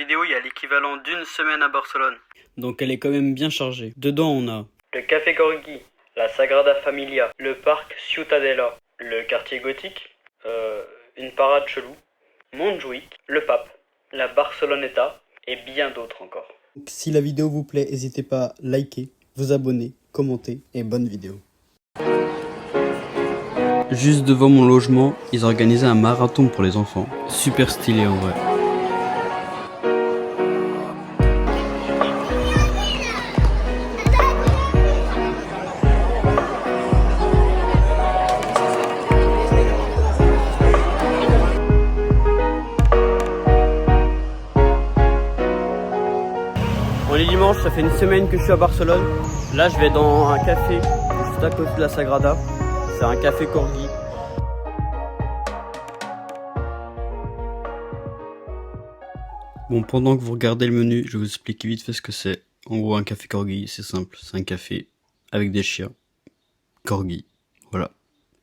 vidéo, il y a l'équivalent d'une semaine à Barcelone. Donc elle est quand même bien chargée. Dedans on a le Café Gorgui, la Sagrada Familia, le parc Ciutadella, le quartier gothique, une parade chelou, Montjuïc, le pape, la Barceloneta et bien d'autres encore. Si la vidéo vous plaît, n'hésitez pas à liker, vous abonner, commenter et bonne vidéo. Juste devant mon logement, ils organisaient un marathon pour les enfants. Super stylé en vrai. On est dimanche, ça fait une semaine que je suis à Barcelone. Là je vais dans un café juste à côté de la Sagrada. C'est un café Corgui. Bon, pendant que vous regardez le menu, je vais vous expliquer vite fait ce que c'est. En gros, un café Corgi, c'est simple. C'est un café avec des chiens. Corgi. Voilà.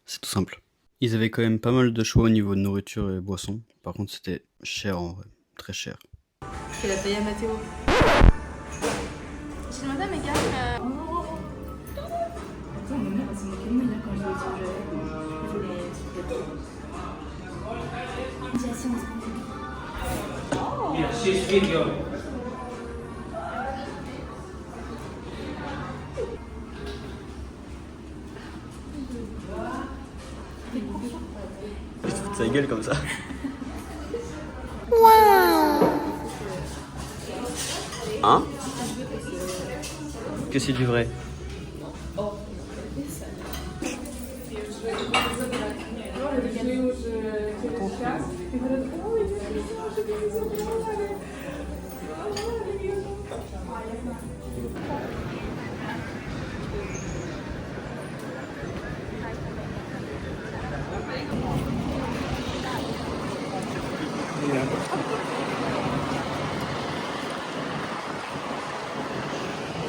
C'est tout simple. Ils avaient quand même pas mal de choix au niveau de nourriture et boissons. Par contre, c'était cher en vrai. Très cher. Je fais la paye à Mathéo. J'ai demandé à mes gars. Attends, ma mère, c'est moquée de moi quand je Il se fout de sa gueule comme ça. Hein? Que c'est du vrai?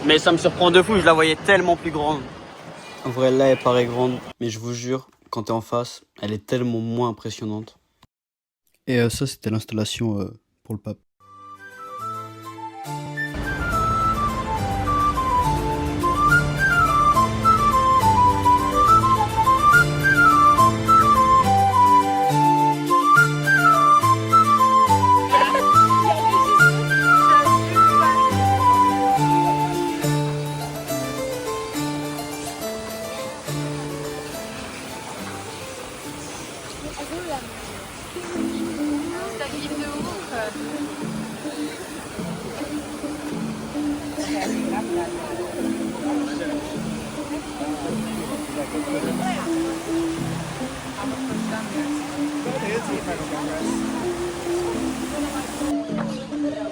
Mais ça me surprend de fou, je la voyais tellement plus grande. En vrai, là, elle paraît grande, mais je vous jure, quand t'es en face, elle est tellement moins impressionnante. Et ça, c'était l'installation pour le pape. Ça kiffe de ouf.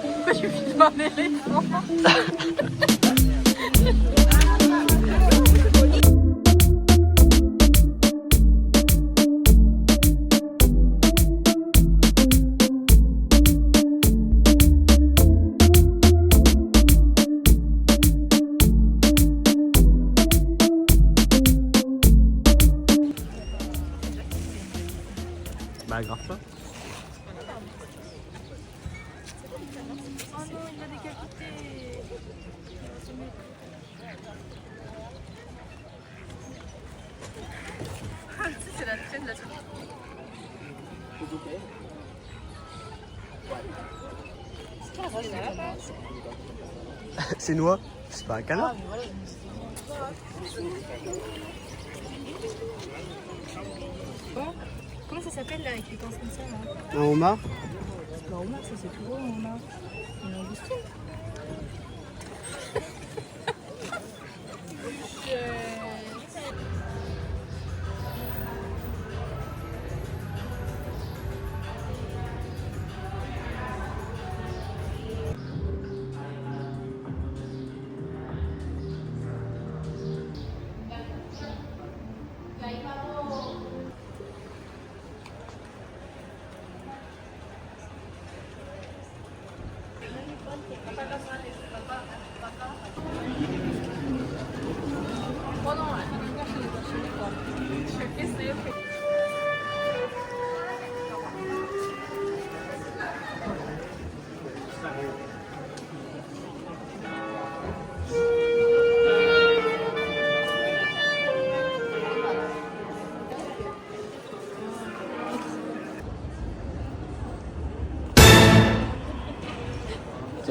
Pourquoi je filme un éléphant? Bah, grave pas. Oh non, il l'a décapité. Ah, tu sais, c'est la traîne de la truc. C'est noix, c'est pas un canard. Comment ça s'appelle là avec les pinces comme ça là? Un homard. C'est pas un homard, ça c'est plus gros un homard. Une langoustine.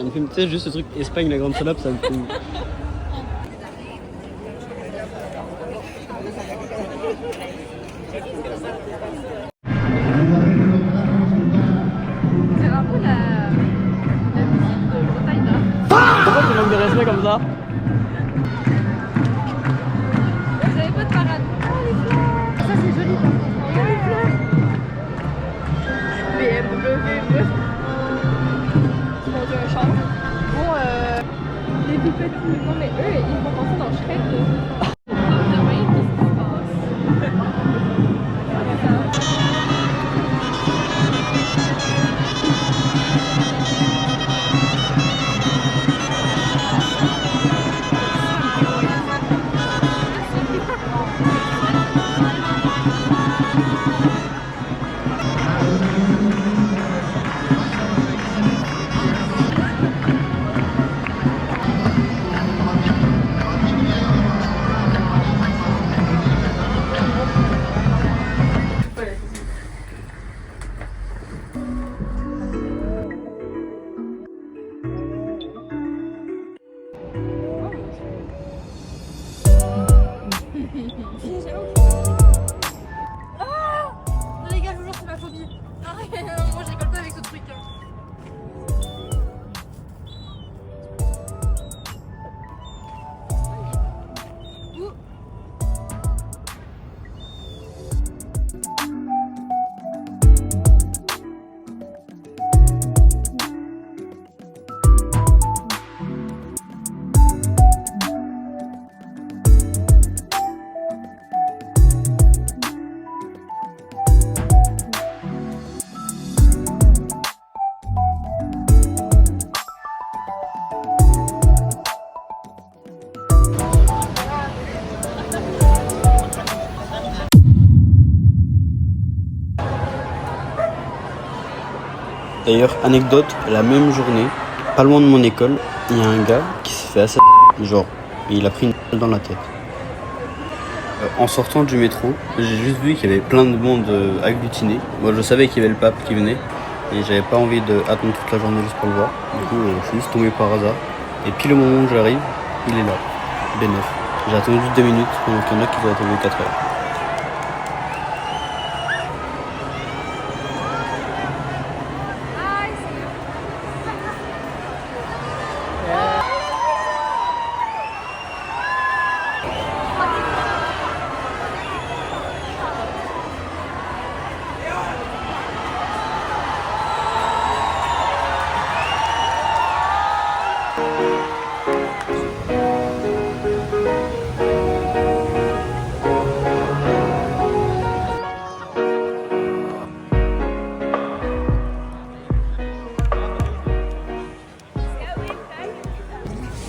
Ça me fume, tu sais, juste ce truc Espagne, la grande salope, ça me fume. C'est un peu la musique de Bretagne là. Pourquoi tu manques de respect comme ça? Vous avez pas de parade. Oh les fleurs. Ça c'est joli par contre. Oh les fleurs. BMW. Mon dieu, un char. Bon, les tout petits. Non mais eux, ils vont penser dans Shrek. Demain, qu'est-ce qui se passe? Ah les gars, je vous jure, c'est ma phobie. Arrête, moi je rigole pas avec ce truc. D'ailleurs, anecdote, la même journée, pas loin de mon école, il y a un gars qui s'est fait assez genre, il a pris une balle dans la tête. En sortant du métro, j'ai juste vu qu'il y avait plein de monde agglutiné. Moi, je savais qu'il y avait le pape qui venait et j'avais pas envie d'attendre toute la journée juste pour le voir. Du coup, je suis juste tombé par hasard. Et puis le moment où j'arrive, il est là, B9. J'ai attendu 2 minutes pendant qu'il y en a qui ont attendu 4 heures.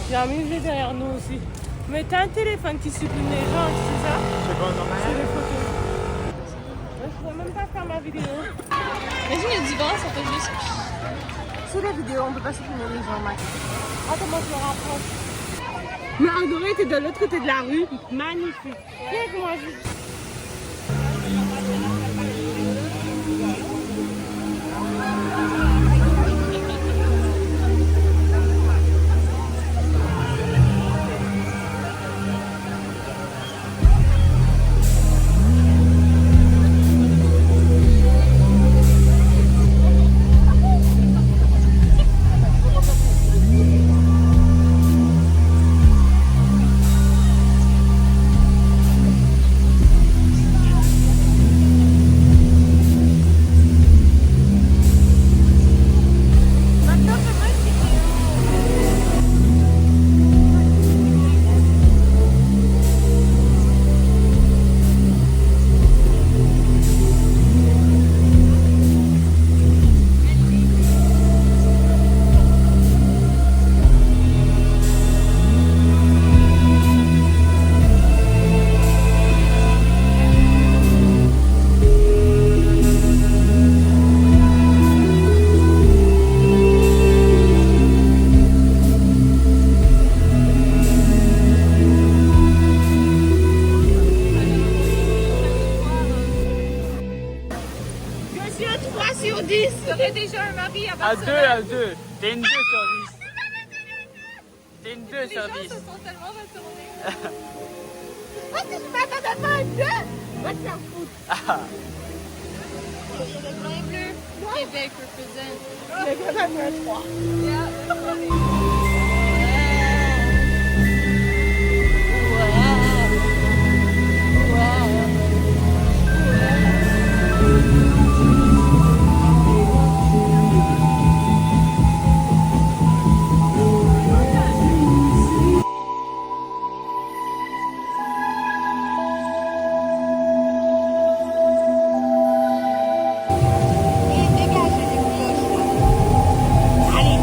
Il y a un musée derrière nous aussi. Mais t'as un téléphone qui supprime les gens, c'est ça? C'est pas normal. C'est les photos. Moi, je pourrais même pas faire ma vidéo. Imagine le divan, ça fait juste. C'est la vidéo, on peut pas supprimer les gens, Max. Attends, moi je me rapproche. Mais Andoré, t'es de l'autre côté de la rue. Magnifique. Viens avec moi, vite. Je suis à 3 sur 10. J'aurais déjà un mari à À 2, à 2. T'es une 2 sur 10. C'était une 2 Les sur gens 10. se sont tellement retournés. Moi, si je m'attendais pas à une 2, va te faire foutre. Le blanc et bleu. Québec represent. Mais quand même un 3. Yeah, that's funny. Et dégagez les cloches, là. Allez.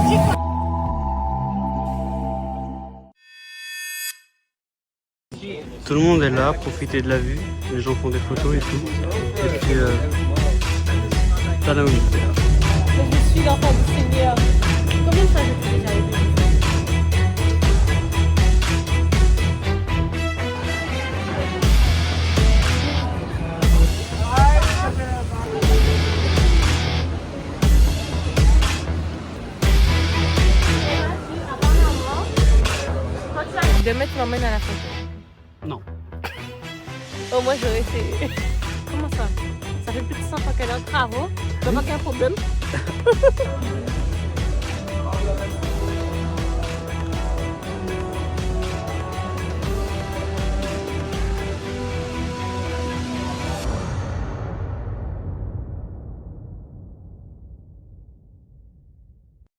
Petit con. Tout le monde est là, profiter de la vue. Les gens font des photos et tout. Et puis, Tanaoui. Je suis l'enfant du Seigneur. Combien de fois j'ai déjà été? Demain, tu m'emmènes à la photo. Non. Oh, moi, j'aurais essayé. Comment ça? Ça fait plus de 100 fois qu'elle est en travaux. Tu vois pas qu'il y a un problème?